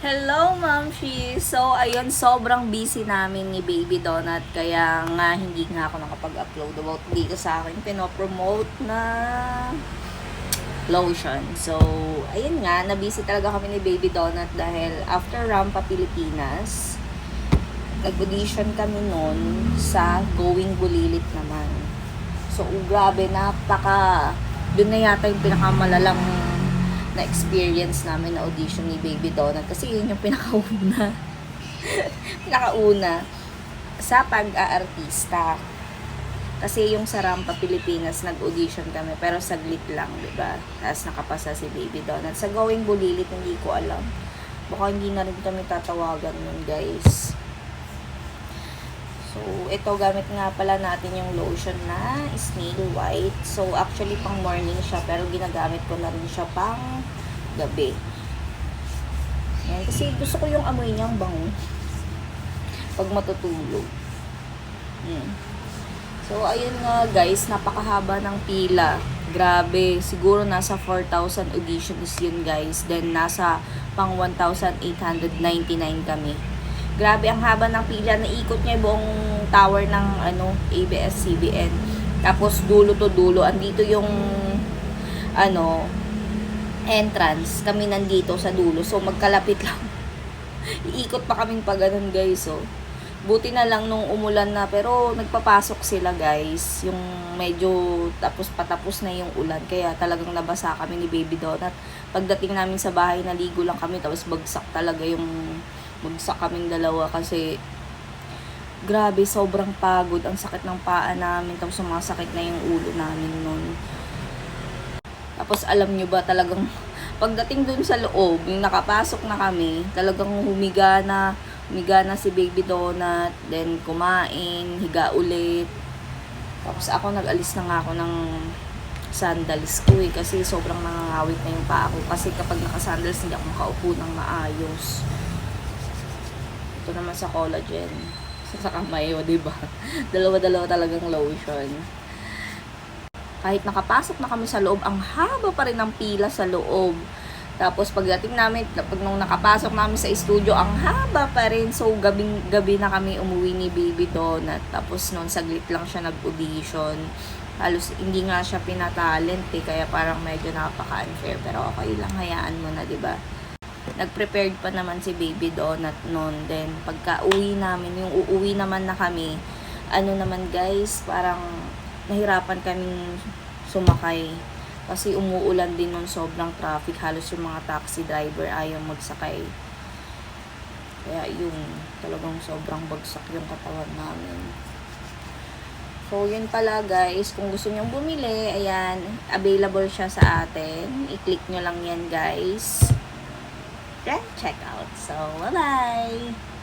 Hello, Mamshi! So, ayun, sobrang busy namin ni Baby Donut. Kaya nga, hindi nga ako nakapag-upload about dito sa akin. Pinopromote na lotion. So, ayun nga, na-busy talaga kami ni Baby Donut dahil after Rampa Pilipinas, nag-audition kami nun sa Going Bulilit naman. So, grabe, doon na yata yung pinakamalalang na experience namin na audition ni Baby Donut kasi yun yung pinakauna sa pag-aartista. Kasi yung sa Rampa Pilipinas nag-audition kami pero saglit lang, 'di ba? Tapos nakapasa si Baby Donut. Sa Going Bulilit hindi ko alam. Baka hindi na rin kami tatawagan nun, guys. So, ito gamit nga pala natin yung lotion na Snail White. So, actually pang morning siya pero ginagamit ko na rin siya pang gabi. Yan, kasi gusto ko yung amoy niyang bango pag matutulog. So, ayun nga guys, napakahaba ng pila. Grabe, siguro nasa 4,000 auditions yun guys. Then, nasa pang 1,899 kami. Grabe, ang haba ng pila. Naikot niya buong tower ng ABS-CBN. Tapos, dulo to dulo. Andito yung entrance. Kami nandito sa dulo. So, magkalapit lang. Iikot pa kaming pa ganun, guys. So, buti na lang nung umulan na. Pero, nagpapasok sila, guys. Yung medyo patapos na yung ulan. Kaya talagang nabasa kami ni Baby Donut. Pagdating namin sa bahay, naligo lang kami. Tapos, bagsak kaming dalawa kasi grabe, sobrang pagod. Ang sakit ng paa namin. Tapos, sumasakit na yung ulo namin nun. Tapos, alam nyo ba, talagang pagdating dun sa loob, yung nakapasok na kami, talagang humiga na si Baby Donut, then kumain, higa ulit. Tapos ako, nag-alis na nga ako ng sandals ko kasi sobrang nangangawit na yung paa ko. Kasi kapag naka-sandals, hindi ako makaupo ng maayos. Ito naman sa collagen. Sa kamay, diba? Dalawa-dalawa talagang lotion. Kahit nakapasok na kami sa loob, ang haba pa rin ng pila sa loob. Tapos pagdating namin, nung nakapasok namin sa studio, ang haba pa rin. So, gabi na kami umuwi ni Baby Donut. Tapos noon, saglit lang siya nag-audition. Halos hindi nga siya pinatalent kaya parang medyo napaka-unfair. Pero okay lang, hayaan mo na, diba? Nag-prepared pa naman si Baby Donut noon. Then, pagka uwi namin, yung uuwi naman na kami, naman guys, parang nahirapan kaming sumakay. Kasi umuulan din nun, sobrang traffic. Halos yung mga taxi driver ayaw magsakay. Kaya yung talagang sobrang bagsak yung katawan namin. So, yun pala guys. Kung gusto nyong bumili, ayan, available siya sa atin. I-click nyo lang yan guys. Then, check out. So, bye-bye!